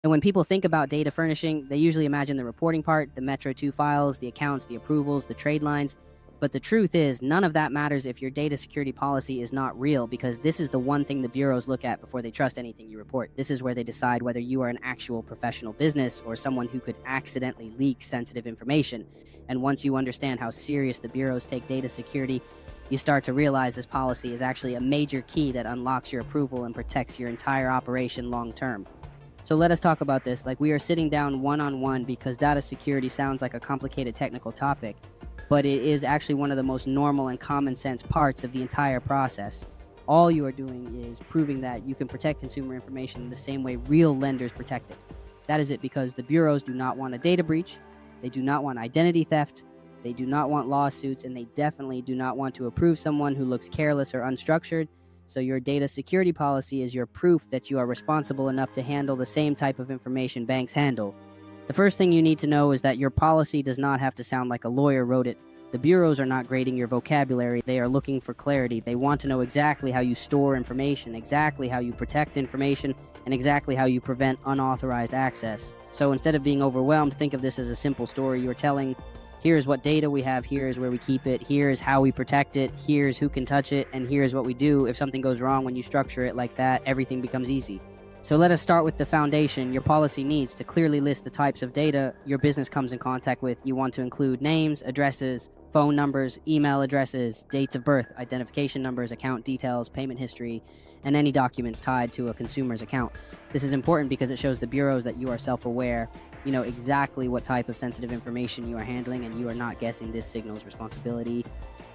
And when people think about data furnishing, they usually imagine the reporting part, the Metro 2 files, the accounts, the approvals, the trade lines. But the truth is, none of that matters if your data security policy is not real, because this is the one thing the bureaus look at before they trust anything you report. This is where they decide whether you are an actual professional business or someone who could accidentally leak sensitive information. And once you understand how serious the bureaus take data security, you start to realize this policy is actually a major key that unlocks your approval and protects your entire operation long term. So let us talk about this like we are sitting down one-on-one, because data security sounds like a complicated technical topic, but it is actually one of the most normal and common sense parts of the entire process. All you are doing is proving that you can protect consumer information the same way real lenders protect it. That is it, because the bureaus do not want a data breach, they do not want identity theft, they do not want lawsuits, and they definitely do not want to approve someone who looks careless or unstructured. So your data security policy is your proof that you are responsible enough to handle the same type of information banks handle. The first thing you need to know is that your policy does not have to sound like a lawyer wrote it. The bureaus are not grading your vocabulary, they are looking for clarity. They want to know exactly how you store information, exactly how you protect information, and exactly how you prevent unauthorized access. So instead of being overwhelmed, think of this as a simple story you're telling. Here's what data we have, here's where we keep it, here's how we protect it, here's who can touch it, and here's what we do. If something goes wrong when you structure it like that, everything becomes easy. So let us start with the foundation. Your policy needs to clearly list the types of data your business comes in contact with. You want to include names, addresses, phone numbers, email addresses, dates of birth, identification numbers, account details, payment history, and any documents tied to a consumer's account. This is important because it shows the bureaus that you are self-aware. You know exactly what type of sensitive information you are handling, and you are not guessing. This signals responsibility.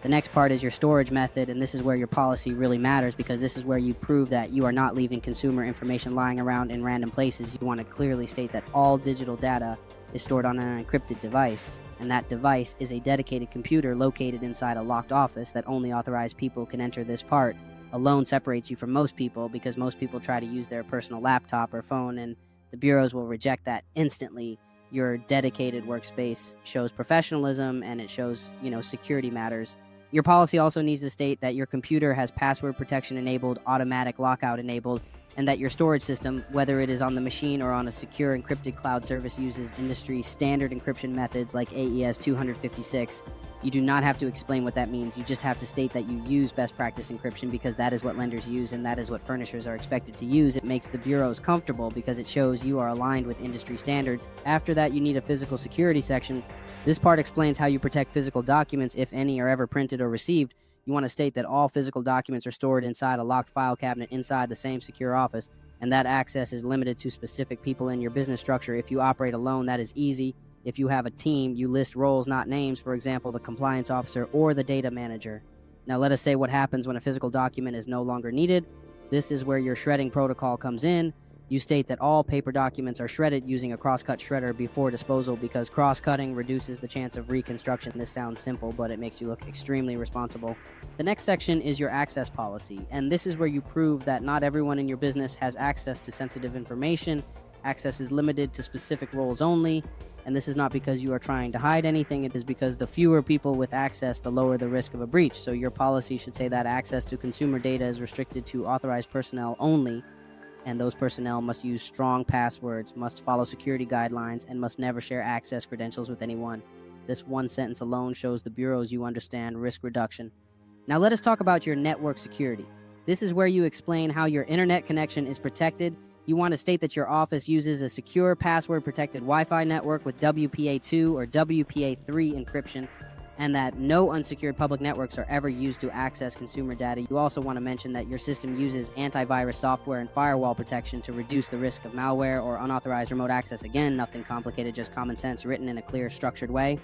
The next part is your storage method, and this is where your policy really matters, because this is where you prove that you are not leaving consumer information lying around in random places. You want to clearly state that all digital data is stored on an encrypted device, and that device is a dedicated computer located inside a locked office that only authorized people can enter this part. Alone separates you from most people, because most people try to use their personal laptop or phone, and the bureaus will reject that instantly. Your dedicated workspace shows professionalism, and it shows, security matters. Your policy also needs to state that your computer has password protection enabled, automatic lockout enabled, and that your storage system, whether it is on the machine or on a secure encrypted cloud service, uses industry standard encryption methods like AES 256. You do not have to explain what that means. You just have to state that you use best practice encryption, because that is what lenders use and that is what furnishers are expected to use. It makes the bureaus comfortable because it shows you are aligned with industry standards. After that, you need a physical security section. This part explains how you protect physical documents, if any are ever printed or received. You want to state that all physical documents are stored inside a locked file cabinet inside the same secure office, and that access is limited to specific people in your business structure. If you operate alone, that is easy. If you have a team, you list roles, not names, for example, the compliance officer or the data manager. Now let us say what happens when a physical document is no longer needed. This is where your shredding protocol comes in. You state that all paper documents are shredded using a cross-cut shredder before disposal, because cross-cutting reduces the chance of reconstruction. This sounds simple, but it makes you look extremely responsible. The next section is your access policy, and this is where you prove that not everyone in your business has access to sensitive information. Access is limited to specific roles only, and this is not because you are trying to hide anything. It is because the fewer people with access, the lower the risk of a breach. So your policy should say that access to consumer data is restricted to authorized personnel only, and those personnel must use strong passwords, must follow security guidelines, and must never share access credentials with anyone. This one sentence alone shows the bureaus you understand risk reduction. Now let us talk about your network security. This is where you explain how your internet connection is protected. You want to state that your office uses a secure password-protected Wi-Fi network with WPA2 or WPA3 encryption, and that no unsecured public networks are ever used to access consumer data. You also want to mention that your system uses antivirus software and firewall protection to reduce the risk of malware or unauthorized remote access. Again, nothing complicated, just common sense written in a clear, structured way.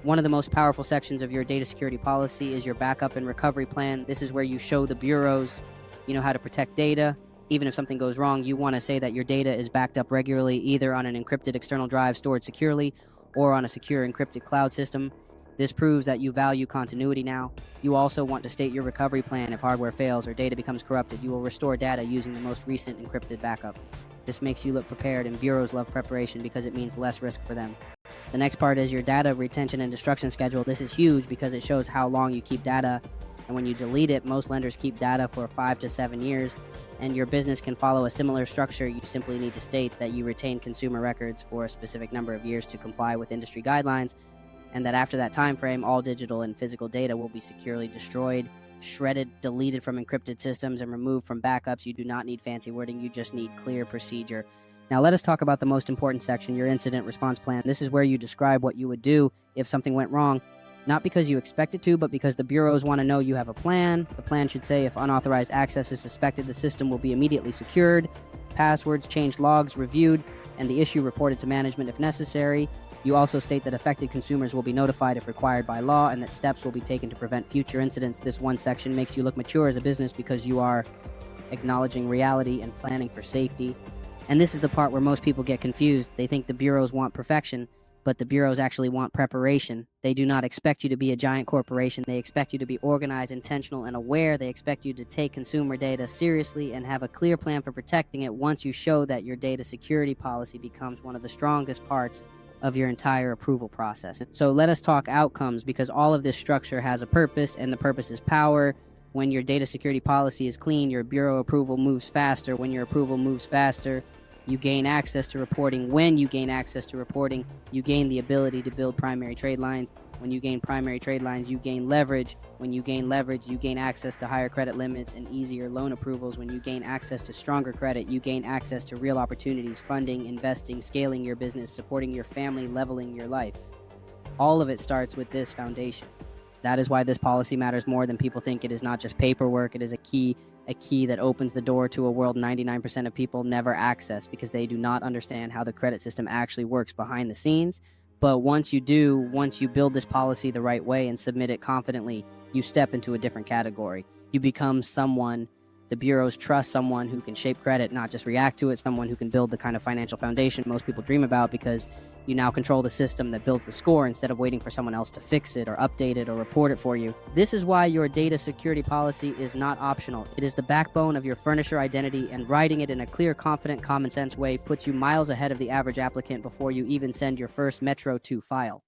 One of the most powerful sections of your data security policy is your backup and recovery plan. This is where you show the bureaus, how to protect data. Even if something goes wrong, you want to say that your data is backed up regularly, either on an encrypted external drive stored securely or on a secure encrypted cloud system. This proves that you value continuity now. You also want to state your recovery plan. If hardware fails or data becomes corrupted, you will restore data using the most recent encrypted backup. This makes you look prepared, and bureaus love preparation because it means less risk for them. The next part is your data retention and destruction schedule. This is huge because it shows how long you keep data. And when you delete it, most lenders keep data for 5 to 7 years, and your business can follow a similar structure. You simply need to state that you retain consumer records for a specific number of years to comply with industry guidelines, and that after that time frame, all digital and physical data will be securely destroyed, shredded, deleted from encrypted systems, and removed from backups. You do not need fancy wording, you just need clear procedure. Now let us talk about the most important section, your incident response plan. This is where you describe what you would do if something went wrong, not because you expect it to, but because the bureaus want to know you have a plan. The plan should say if unauthorized access is suspected, the system will be immediately secured, passwords, changed, logs reviewed, and the issue reported to management if necessary. You also state that affected consumers will be notified if required by law, and that steps will be taken to prevent future incidents. This one section makes you look mature as a business because you are acknowledging reality and planning for safety. And this is the part where most people get confused. They think the bureaus want perfection, but the bureaus actually want preparation. They do not expect you to be a giant corporation. They expect you to be organized, intentional, and aware. They expect you to take consumer data seriously and have a clear plan for protecting it once you show that your data security policy becomes one of the strongest parts of your entire approval process. So let us talk outcomes, because all of this structure has a purpose, and the purpose is power. When your data security policy is clean, your bureau approval moves faster. When your approval moves faster, you gain access to reporting. When you gain access to reporting, you gain the ability to build primary trade lines. When you gain primary trade lines, you gain leverage. When you gain leverage, you gain access to higher credit limits and easier loan approvals. When you gain access to stronger credit, you gain access to real opportunities, funding, investing, scaling your business, supporting your family, leveling your life. All of it starts with this foundation. That is why this policy matters more than people think. It is not just paperwork. It is a key that opens the door to a world 99% of people never access, because they do not understand how the credit system actually works behind the scenes. But once you do, once you build this policy the right way and submit it confidently, you step into a different category. You become someone the bureaus trust, someone who can shape credit, not just react to it, someone who can build the kind of financial foundation most people dream about, because you now control the system that builds the score instead of waiting for someone else to fix it or update it or report it for you. This is why your data security policy is not optional. It is the backbone of your furnisher identity, and writing it in a clear, confident, common sense way puts you miles ahead of the average applicant before you even send your first Metro 2 file.